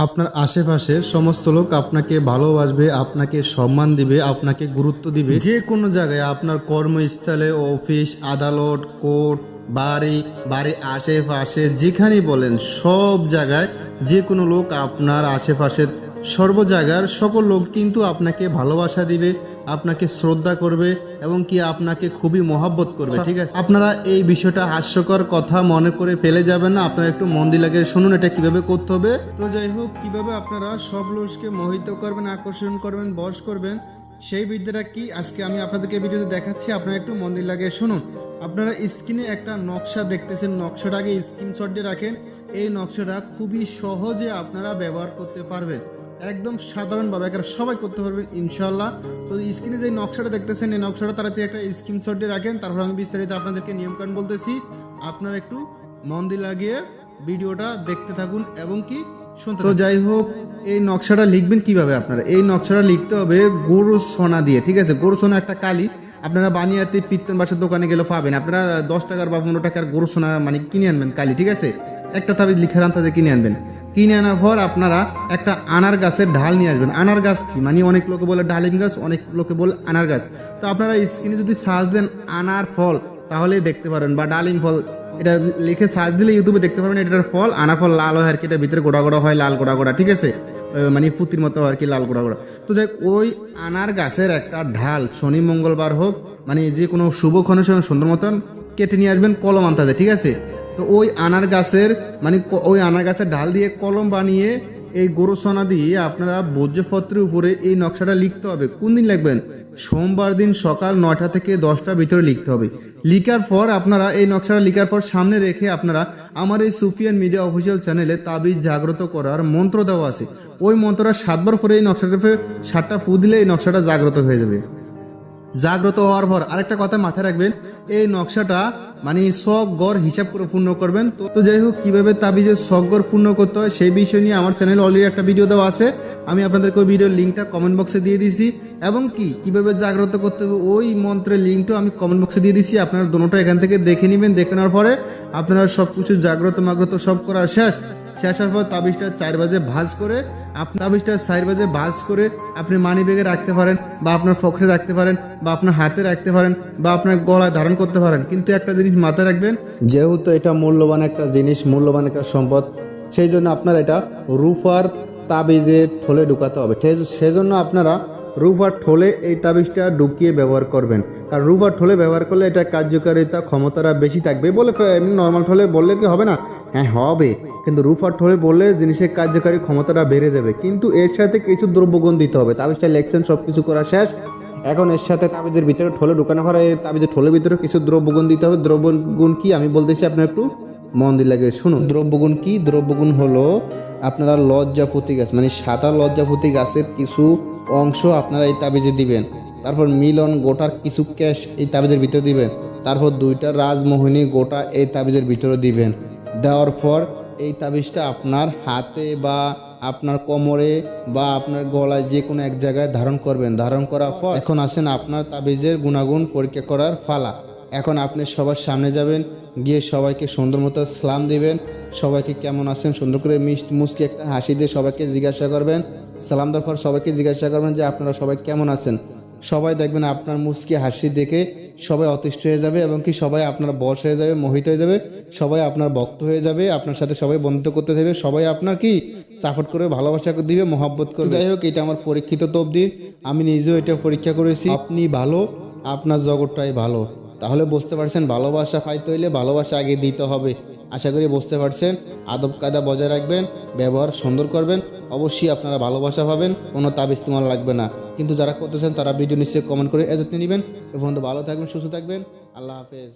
আপনার আশেপাশের সমস্ত লোক আপনাকে ভালোবাসবে, আপনাকে সম্মান দিবে, আপনাকে গুরুত্ব দিবে। যে কোনো জায়গায় আপনার কর্মস্থলে, অফিস, আদালত, কোর্ট, বাড়ির আশেপাশে যেখানেই বলেন সব জায়গায় যে কোনো লোক আপনার আশেপাশের সর্ব জায়গার সকল লোক কিন্তু আপনাকে ভালোবাসা দিবে, আপনাকে শ্রদ্ধা করবে এবং কি আপনাকে খুবই মহব্বত করবে। ঠিক আছে, আপনারা এই বিষয়টা হাস্যকর কথা মনে করে ফেলে যাবেন না। আপনারা একটু মন দিয়ে লাগে শুনুন এটা কিভাবে করতে হবে। তো যাই হোক, কিভাবে আপনারা সব লোককে মোহিত করবেন, আকর্ষণ করবেন, বশ করবেন, সেই বিদ্যাটা কি আজকে আমি আপনাদেরকে ভিডিওতে দেখাচ্ছি। আপনারা একটু মন দিয়ে লাগে শুনুন। আপনারা স্ক্রিনে একটা নকশা দেখতেছেন, নকশাটা আগে স্ক্রিনশট দিয়ে রাখেন। এই নকশাটা খুবই সহজে আপনারা ব্যবহার করতে পারবেন, একদম সাধারণভাবে সবাই করতে পারবেন ইনশাল্লাহ। তো স্ক্রিনে যে নকশাটা দেখতেছেন এই নকশাটা তাড়াতাড়ি একটা স্ক্রিনশট দিয়ে রাখেন, তারপর আমি বিস্তারিত আপনাদেরকে নিয়মকানুন বলতেছি। আপনারা একটু মন দিয়ে লাগিয়ে ভিডিওটা দেখতে থাকুন এবং কি শুনতে। তো যাই হোক, এই নকশাটা লিখবেন কিভাবে। আপনারা এই নকশাটা লিখতে হবে গরু সোনা দিয়ে। ঠিক আছে, গরু সোনা একটা কালি আপনারা বানিয়াতে পিত্তন বাসার দোকানে গেলে পাবেন। আপনারা 10 টাকার বা 15 টাকার গরু সোনা মানে কিনে আনবেন কালি। ঠিক আছে, একটা তাবিজ লিখার আন্তাজে কিনে আনবেন। কিনে আনার পর আপনারা একটা আনার গাছের ঢাল নিয়ে আসবেন। আনার গাছ কি মানে অনেক লোকে বলে ডালিম গাছ, অনেক লোকে বলে আনার গাছ। তো আপনারা স্ক্রিনে যদি সার্চ দেন আনার ফল তাহলে দেখতে পারেন, বা ডালিম ফল এটা লিখে সার্চ দিলে ইউটিউবে দেখতে পারবেন। এটার ফল আনার ফল লাল হয় আর কি, এটার ভিতরে গোড়া গোড়া হয়, লাল গোড়া গোড়া। ঠিক আছে, মানে পুতির মতো আর কি, লাল গোড়া গোড়া। তো যাই ওই আনার গাছের একটা ঢাল শনি মঙ্গলবার হোক মানে যে কোনো শুভক্ষণের সময় সুন্দর মতন কেটে নিয়ে আসবেন, কলম আনতে। ঠিক আছে, তো ওই আনার গাছের মানে ওই আনার গাছের ঢাল দিয়ে কলম বানিয়ে এই গরু সোনা দিয়ে আপনারা ভোজ্যপত্রের উপরে এই নকশাটা লিখতে হবে। কোন দিন লিখবেন? সোমবার দিন সকাল 9টা থেকে 10টার ভিতরে লিখতে হবে। লিখার পর আপনারা এই নকশাটা লিখার পর সামনে রেখে আপনারা আমার এই সুফিয়ান মিডিয়া অফিসিয়াল চ্যানেলে তাবিজ জাগ্রত করার মন্ত্র দেওয়া আছে। ওই মন্ত্রটা 7বার পরে এই নকশাটা 7টা ফু দিলে এই নকশাটা জাগ্রত হয়ে যাবে। জাগ্রত হওয়ার পর আরেকটা কথা মাথায় রাখবেন, এই নকশাটা মানে শখ গড় হিসাব করে পূর্ণ করবেন। তো যাই হোক, কীভাবে তাবিজের শখ গড় পূর্ণ করতে হয় সেই বিষয় নিয়ে আমার চ্যানেলে অলরেডি একটা ভিডিও দেওয়া আছে। আমি আপনাদেরকে ওই ভিডিওর লিঙ্কটা কমেন্ট বক্সে দিয়ে দিয়েছি, এবং কীভাবে জাগ্রত করতে হবে ওই মন্ত্রের লিঙ্কটাও আমি কমেন্ট বক্সে দিয়ে দিয়েছি। আপনারা দুটোটা এখান থেকে দেখে নেবেন। দেখে নেওয়ার পরে আপনারা সব কিছু জাগ্রত মাগ্রত সব করা শেষের পর তাবিজটা 4 বাজে ভাঁজ করে তাবিজটা 4 বাজে ভাঁজ করে আপনি মানি ব্যাগে রাখতে পারেন, বা আপনার পকেটে রাখতে পারেন, বা আপনার হাতে রাখতে পারেন, বা আপনার গলায় ধারণ করতে পারেন। কিন্তু একটা জিনিস মাথায় রাখবেন, যেহেতু এটা মূল্যবান একটা জিনিস, মূল্যবান একটা সম্পদ, সেই জন্য আপনার এটা রূপার তাবিজে ঠোলে ঢুকাতে হবে। সেজন্য আপনারা রূপার ঠোলে এই তাবিজটা ঢুকিয়ে ব্যবহার করবেন। কারণ রূপার ঠোলে ব্যবহার করলে এটা কার্যকারিতা ক্ষমতাটা বেশি থাকবে। বলে এমনি নর্মাল ঠোলে বললে কি হবে না? হ্যাঁ হবে, কিন্তু রূপার ঠোলে বললে জিনিসের কার্যকারী ক্ষমতাটা বেড়ে যাবে। কিন্তু এর সাথে কিছু দ্রব্যগুণ দিতে হবে। তাবিজটা লেখছেন, সব কিছু করা শেষ। এখন এর সাথে তাবিজের ভিতরে ঠোলে ঢুকানো পরে এই তাবিজের ঠোলের ভিতরে কিছু দ্রব্যগুণ দিতে হবে। দ্রব্যগুণ কি আমি বলতেছি, আপনার একটু মন দিয়ে লাগে শুনুন। দ্রব্যগুণ কি? দ্রব্যগুণ হলো আপনারা লজ্জাপতি গাছ মানে সাদা লজ্জাপতি গাছের কিছু অংশ আপনারা এই তাবিজে দিবেন। তারপর মিলন গোটার কিছু ক্যাশ এই তাবিজের ভিতরে দিবেন। তারপর 2টা রাজমোহিনী গোটা এই তাবিজের ভিতরে দিবেন। দেওয়ার পর এই তাবিজটা আপনার হাতে বা আপনার কোমরে বা আপনার গলায় যে কোনো এক জায়গায় ধারণ করবেন। ধারণ করার পর এখন আসেন আপনার তাবিজের গুণাগুণ পরীক্ষা করার ফালা। এখন আপনি সবার সামনে যাবেন, গিয়ে সবাইকে সুন্দর মতো সালাম দিবেন। সবাইকে কেমন আছেন সুন্দর করে মিষ্টি মুচকি একটা হাসি দিয়ে সবাইকে জিজ্ঞাসা করবেন। সালাম দেওয়ার পর সবাইকে জিজ্ঞাসা করবেন যে আপনারা সবাই কেমন আছেন। সবাই দেখবেন আপনার মুচকি হাসি দেখে সবাই অতিষ্ঠ হয়ে যাবে, এবং সবাই আপনার বশ হয়ে যাবে, মোহিত হয়ে যাবে, সবাই আপনার ভক্ত হয়ে যাবে, আপনার সাথে সবাই বন্ধুত্ব করতে যাবে, সবাই আপনার সাপোর্ট করে ভালোবাসা দিবে, মহব্বত করবে। যাই হোক, এটা আমার পরীক্ষিত তবদির, আমি নিজেও এটা পরীক্ষা করেছি। আপনি ভালো, আপনার জগৎটাই ভালো। তাহলে বুঝতে পারছেন ভালোবাসা পাইতে হইলে ভালোবাসা আগে দিতে হবে। আশা করি বুঝতে পারছেন। আদব কায়দা বজায় রাখবেন, ব্যবহার সুন্দর করবেন, অবশ্যই আপনারা ভালোবাসা পাবেন, কোনো তাবিজ তোমার লাগবে না। কিন্তু যারা করতেছেন তারা ভিডিও নিচে কমেন্ট করে এজাজত নেবেন। এবং ভালো থাকবেন, সুস্থ থাকবেন। আল্লাহ হাফেজ।